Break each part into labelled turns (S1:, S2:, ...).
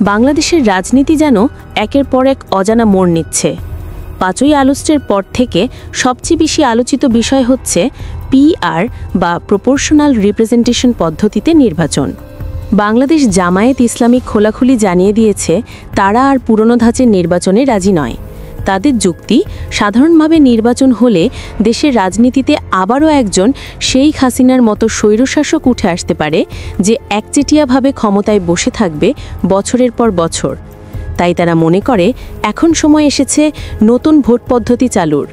S1: বাংলাদেশের রাজনীতি যেন একের পর এক অজানা মোড় নিচ্ছে। ৫ই আগস্টের পর থেকে সবচেয়ে বেশি আলোচিত বিষয় হচ্ছে পিআর বা প্রপোর্শনাল রিপ্রেজেন্টেশন পদ্ধতিতে নির্বাচন। বাংলাদেশ জামায়াত ইসলামী খোলাখুলি জানিয়ে দিয়েছে তারা আর পুরনো ধাঁচের নির্বাচনে রাজি নয়। তাদের যুক্তি, সাধারণভাবে নির্বাচন হলে দেশের রাজনীতিতে আবারও একজন শেখ হাসিনার মতো স্বৈরশাসক উঠে আসতে পারে, যে একচেটিয়াভাবে ক্ষমতায় বসে থাকবে বছরের পর বছর। তাই তারা মনে করে এখন সময় এসেছে নতুন ভোট পদ্ধতি চালুর।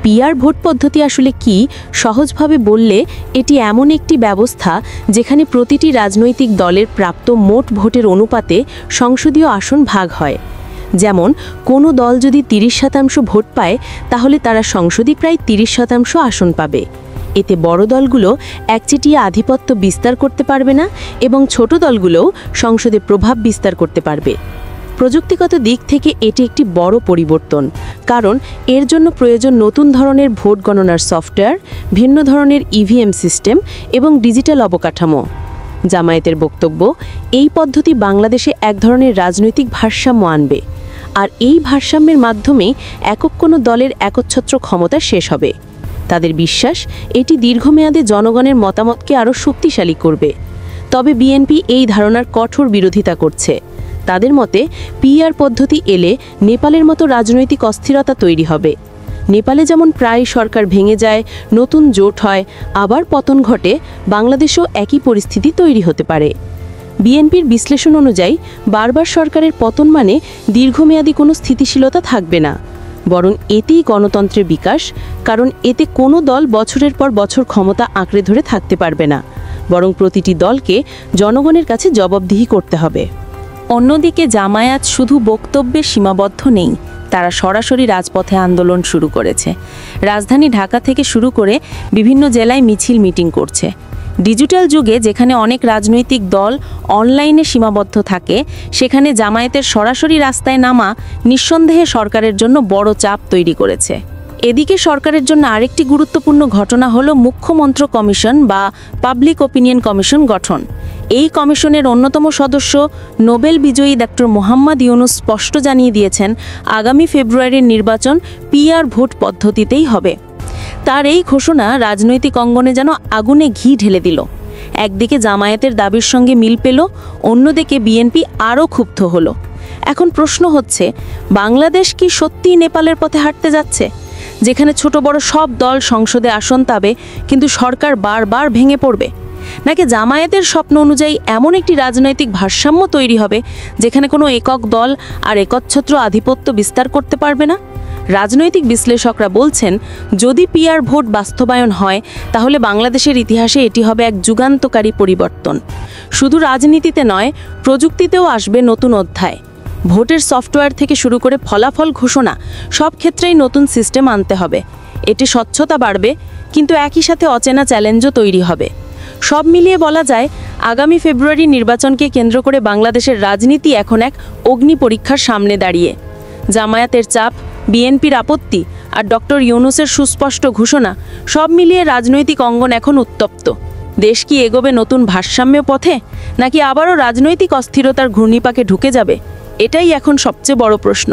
S1: পিআর ভোট পদ্ধতি আসলে কি? সহজভাবে বললে এটি এমন একটি ব্যবস্থা যেখানে প্রতিটি রাজনৈতিক দলের প্রাপ্ত মোট ভোটের অনুপাতে সংসদীয় আসন ভাগ হয়। যেমন কোনো দল যদি ৩০% ভোট পায়, তাহলে তারা সংসদে প্রায় ৩০% আসন পাবে। এতে বড় দলগুলো একচেটিয়া আধিপত্য বিস্তার করতে পারবে না এবং ছোট দলগুলোও সংসদে প্রভাব বিস্তার করতে পারবে। প্রযুক্তিগত দিক থেকে এটি একটি বড় পরিবর্তন, কারণ এর জন্য প্রয়োজন নতুন ধরনের ভোট গণনার সফটওয়্যার, ভিন্ন ধরনের ইভিএম সিস্টেম এবং ডিজিটাল অবকাঠামো। জামায়াতের বক্তব্য, এই পদ্ধতি বাংলাদেশে এক ধরনের রাজনৈতিক ভারসাম্য আনবে, আর এই ভারসাম্যের মাধ্যমেই একক কোনো দলের একচ্ছত্র ক্ষমতা শেষ হবে। তাদের বিশ্বাস, এটি দীর্ঘমেয়াদে জনগণের মতামতকে আরও শক্তিশালী করবে। তবে বিএনপি এই ধারণার কঠোর বিরোধিতা করছে। তাদের মতে পিআর পদ্ধতি এলে নেপালের মতো রাজনৈতিক অস্থিরতা তৈরি হবে। নেপালে যেমন প্রায় সরকার ভেঙে যায়, নতুন জোট হয়, আবার পতন ঘটে, বাংলাদেশেও একই পরিস্থিতি তৈরি হতে পারে। বিএনপির বিশ্লেষণ অনুযায়ী বারবার সরকারের পতন মানে দীর্ঘমেয়াদী কোনো স্থিতিশীলতা থাকবে না, বরং এতেই গণতন্ত্রের বিকাশ। কারণ এতে কোনো দল বছরের পর বছর ক্ষমতা আঁকড়ে ধরে থাকতে পারবে না, বরং প্রতিটি দলকে জনগণের কাছে জবাবদিহি করতে হবে। অন্যদিকে জামায়াত শুধু বক্তব্যে সীমাবদ্ধ নেই, তারা সরাসরি রাজপথে আন্দোলন শুরু করেছে। রাজধানী ঢাকা থেকে শুরু করে বিভিন্ন জেলায় মিছিল মিটিং করছে। ডিজিটাল যুগে যেখানে অনেক রাজনৈতিক দল অনলাইনে সীমাবদ্ধ থাকে, সেখানে জামায়াতের সরাসরি রাস্তায় নামা নিঃসন্দেহে সরকারের জন্য বড় চাপ তৈরি করেছে। এদিকে সরকারের জন্য আরেকটি গুরুত্বপূর্ণ ঘটনা হলো মুখ্যমন্ত্রী কমিশন বা পাবলিক ওপিনিয়ন কমিশন গঠন। এই কমিশনের অন্যতম সদস্য নোবেল বিজয়ী ডক্টর মোহাম্মদ ইউনুস স্পষ্ট জানিয়ে দিয়েছেন আগামী ফেব্রুয়ারির নির্বাচন পিআর ভোট পদ্ধতিতেই হবে। তার এই ঘোষণা রাজনৈতিক অঙ্গনে যেন আগুনে ঘি ঢেলে দিল। একদিকে জামায়াতের দাবির সঙ্গে মিল পেল, অন্যদিকে বিএনপি আরও ক্ষুব্ধ হলো। এখন প্রশ্ন হচ্ছে, বাংলাদেশ কি সত্যিই নেপালের পথে হাঁটতে যাচ্ছে, যেখানে ছোট বড় সব দল সংসদে আসন পাবে কিন্তু সরকার বারবার ভেঙে পড়বে? নাকি জামায়াতের স্বপ্ন অনুযায়ী এমন একটি রাজনৈতিক ভারসাম্য তৈরি হবে যেখানে কোনো একক দল আর একচ্ছত্র আধিপত্য বিস্তার করতে পারবে না? রাজনৈতিক বিশ্লেষকরা বলছেন, যদি পিআর ভোট বাস্তবায়ন হয়, তাহলে বাংলাদেশের ইতিহাসে এটি হবে এক যুগান্তকারী পরিবর্তন। শুধু রাজনীতিতে নয়, প্রযুক্তিতেও আসবে নতুন অধ্যায়। ভোটের সফটওয়্যার থেকে শুরু করে ফলাফল ঘোষণা, সব ক্ষেত্রেই নতুন সিস্টেম আনতে হবে। এতে স্বচ্ছতা বাড়বে, কিন্তু একই সাথে অচেনা চ্যালেঞ্জও তৈরি হবে। সব মিলিয়ে বলা যায়, আগামী ফেব্রুয়ারি নির্বাচনকে কেন্দ্র করে বাংলাদেশের রাজনীতি এখন এক অগ্নি পরীক্ষার সামনে দাঁড়িয়ে। জামায়াতের চাপ, বিএনপির আপত্তি আর ডক্টর ইউনুসের সুস্পষ্ট ঘোষণা, সব মিলিয়ে রাজনৈতিক অঙ্গন এখন উত্তপ্ত। দেশ কি এগোবে নতুন ভারসাম্য পথে, নাকি আবারও রাজনৈতিক অস্থিরতার ঘূর্ণিপাকে ঢুকে যাবে? এটাই এখন সবচেয়ে বড় প্রশ্ন।